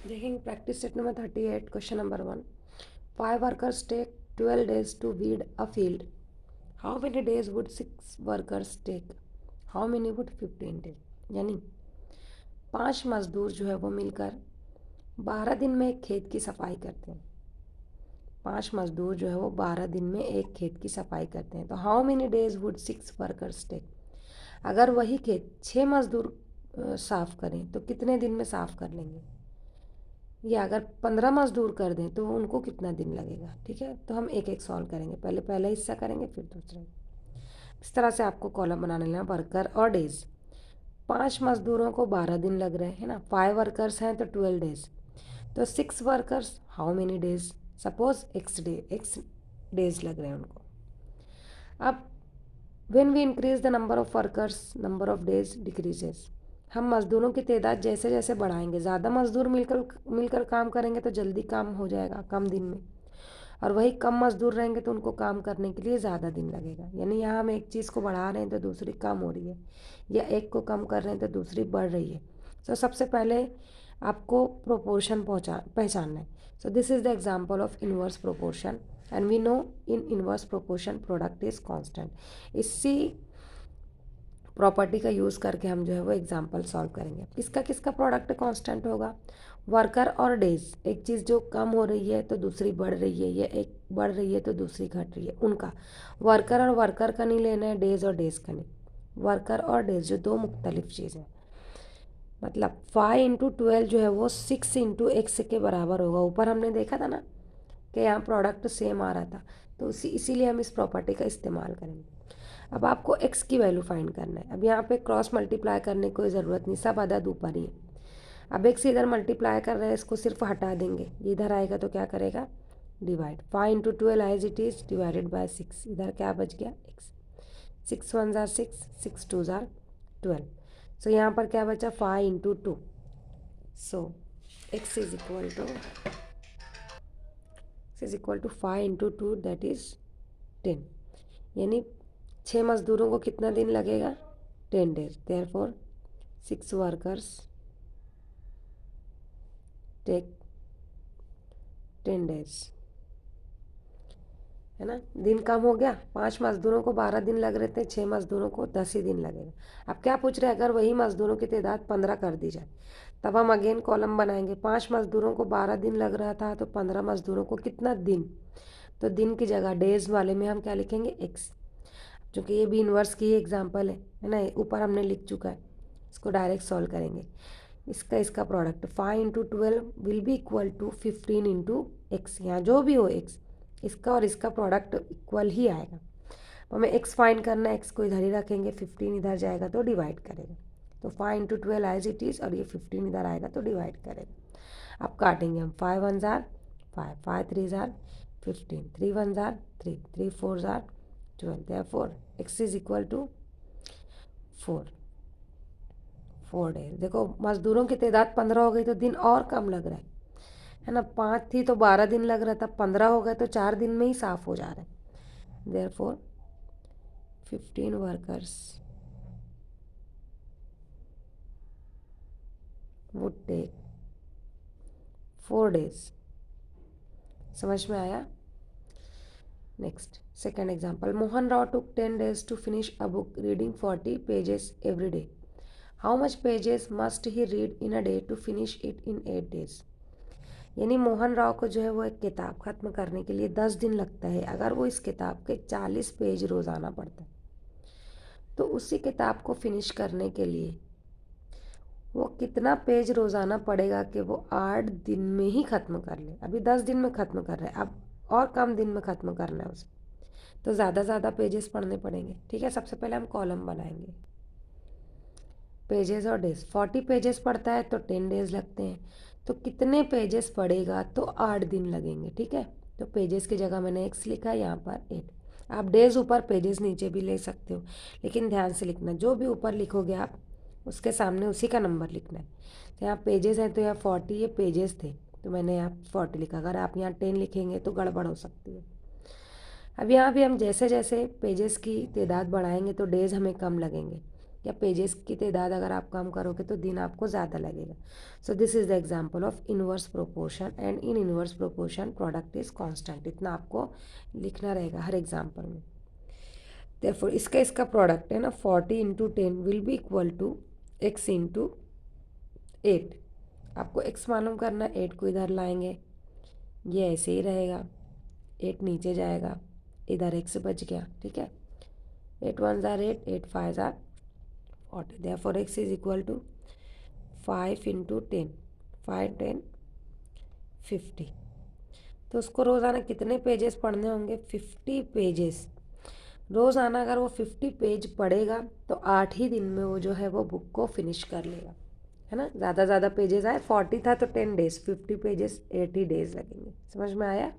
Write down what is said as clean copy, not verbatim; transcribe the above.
देखेंगे practice set number 38 question number 1। 5 workers take 12 days to weed a field. How many days would 6 workers take? How many would 15 days? यानी 5 मजदूर जो है वो मिलकर 12 दिन में एक खेत की सफाई करते हैं। 5 मजदूर जो है वो 12 दिन में एक खेत की सफाई करते हैं। तो how many days would 6 workers take? अगर वही खेत 6 मजदूर साफ करें तो कितने दिन में साफ कर लेंगे? या अगर 15 मजदूर कर दें तो उनको कितना दिन लगेगा? ठीक है, तो हम एक एक सॉल्व करेंगे। पहले पहला हिस्सा करेंगे फिर दूसरा। इस तरह से आपको कॉलम बनाने लेना, वर्कर और डेज। 5 मजदूरों को 12 दिन लग रहे हैं ना, 5 वर्कर्स हैं तो 12 डेज। तो 6 workers how many days? Suppose X days लग रहे हैं उनको। अब when we increase the number of workers number of days decreases. हम मज़दूरों की तादाद जैसे जैसे बढ़ाएंगे, ज़्यादा मज़दूर मिलकर मिलकर काम करेंगे तो जल्दी काम हो जाएगा कम दिन में, और वही कम मज़दूर रहेंगे तो उनको काम करने के लिए ज़्यादा दिन लगेगा। यानी यहाँ हम एक चीज़ को बढ़ा रहे हैं तो दूसरी कम हो रही है, या एक को कम कर रहे हैं तो दूसरी बढ़ रही है। तो सबसे पहले आपको प्रोपोर्शन पहचानना है। So this is the example of inverse proportion and we know in inverse proportion product is constant. इसी प्रॉपर्टी का यूज़ करके हम जो है वो एग्जाम्पल सॉल्व करेंगे। किसका किसका प्रोडक्ट कांस्टेंट होगा? वर्कर और डेज। एक चीज़ जो कम हो रही है तो दूसरी बढ़ रही है, या एक बढ़ रही है तो दूसरी घट रही है, उनका। वर्कर और वर्कर का नहीं लेना है, डेज और डेज का नहीं। वर्कर और डेज जो दो मुख्तलिफ चीज़ें। मतलब 5 × 12 जो है वो 6 × x के बराबर होगा। ऊपर हमने देखा था ना कि यहाँ प्रोडक्ट सेम आ रहा था, तो इसीलिए हम इस प्रॉपर्टी का इस्तेमाल करेंगे। अब आपको x की वैल्यू फाइंड करना है। अब यहाँ पे क्रॉस मल्टीप्लाई करने की कोई ज़रूरत नहीं, सब अदद ऊपर ही है। अब x इधर मल्टीप्लाई कर रहे हैं, इसको सिर्फ हटा देंगे, ये इधर आएगा तो क्या करेगा? Divide. 5 × 12 as it is divided by 6। इधर क्या बच गया? x। 6 1 ज़ार 6, 6 2 ज़ार 12। सो यहाँ पर क्या बचा? 5 × 2। सो x is equal to 5 × 2 that is 10। यानी 6 मज़दूरों को कितना दिन लगेगा? 10 days. Therefore 6 workers take 10 days. है ना, दिन कम हो गया। 5 मज़दूरों को 12 दिन लग रहे थे, 6 मज़दूरों को 10 ही दिन लगेगा। अब क्या पूछ रहे हैं? अगर वही मज़दूरों की तादाद 15 कर दी जाए, तब हम अगेन कॉलम बनाएंगे। 5 मज़दूरों को 12 दिन लग रहा था तो 15 मज़दूरों को कितना दिन? तो दिन की जगह डेज वाले में हम क्या लिखेंगे? एक्स। चूँकि ये भी इन्वर्स की एग्जाम्पल है ना, ऊपर हमने लिख चुका है, इसको डायरेक्ट सॉल्व करेंगे। इसका product 5 × 12 will be equal to 15 × x। यहाँ जो भी हो x, इसका और इसका प्रोडक्ट इक्वल ही आएगा। तो हमें x फाइंड करना है, x को इधर ही रखेंगे, 15 इधर जाएगा तो डिवाइड करेगा। तो 5 × 12 एज इट इज़, और ये 15 इधर आएगा तो डिवाइड करेगा। अब काटेंगे हम। 5 1 ज़ार 5, 5 3 ज़ार 15, 3 1 ज़ार 3, 3 4 ज़ार 12। Therefore x is equal to 4 days. देखो मज़दूरों की तादाद 15 हो गई तो दिन और कम लग रहा है ना। 5 थी तो 12 दिन लग रहा था, 15 हो गए तो 4 दिन में ही साफ हो जा रहा है। Therefore 15 workers would take 4 days. समझ में आया? Next second example. Mohan Rao took 10 days to finish a book reading 40 pages every day. How much pages must he read in a day to finish it in 8 days? यानी मोहन राव को जो है वो एक किताब ख़त्म करने के लिए 10 दिन लगता है। अगर वो इस किताब के 40 पेज रोज़ाना पढ़ता है, तो उसी किताब को फिनिश करने के लिए वो कितना पेज रोज़ाना पढ़ेगा कि वो 8 दिन में ही ख़त्म कर ले? अभी 10 दिन में ख़त्म कर रहा है, अब और कम दिन में ख़त्म करना है उसे, तो ज़्यादा पेजेस पढ़ने पड़ेंगे। ठीक है, सबसे पहले हम कॉलम बनाएंगे, पेजेस और डेज। 40 पेजेस पढ़ता है तो 10 डेज लगते हैं, तो कितने पेजेस पढ़ेगा? तो 8 दिन लगेंगे। ठीक है, तो पेजेस की जगह मैंने x लिखा, यहाँ पर 8। आप डेज ऊपर पेजेस नीचे भी ले सकते हो, लेकिन ध्यान से लिखना, जो भी ऊपर लिखोगे आप उसके सामने उसी का नंबर लिखना है। तो यहाँ पेजेस हैं तो यहाँ 40, ये पेजेस थे तो मैंने यहाँ 40 लिखा। अगर आप यहाँ 10 लिखेंगे तो गड़बड़ हो सकती है। अब यहाँ भी हम जैसे जैसे पेजेस की तादाद बढ़ाएंगे तो डेज हमें कम लगेंगे। या पेजेस की तादाद अगर आप कम करोगे तो दिन आपको ज़्यादा लगेगा। सो this is the example of inverse proportion and in inverse proportion product is constant. इतना आपको लिखना रहेगा हर एग्जांपल में। देखो इसका प्रोडक्ट है ना 40 into 10 will be equal to X into 8। आपको एक्स मालूम करना, 8 को इधर लाएंगे, ये ऐसे ही रहेगा, 8 नीचे जाएगा, इधर एक्स बच गया, ठीक है। 8 1 ज़ार 8, 8 5 ज़ार 40, therefore X is equal to 5 into 10, 5 10 50। तो उसको रोज़ाना कितने पेजेस पढ़ने होंगे? 50 पेजेस। रोज़ाना अगर वो 50 पेज पढ़ेगा तो 8 ही दिन में वो जो है वो बुक को फिनिश कर लेगा, है ना। ज़्यादा पेजेस आए, 40 था तो 10 डेज, 50 पेजेस 80 डेज लगेंगे। समझ में आया?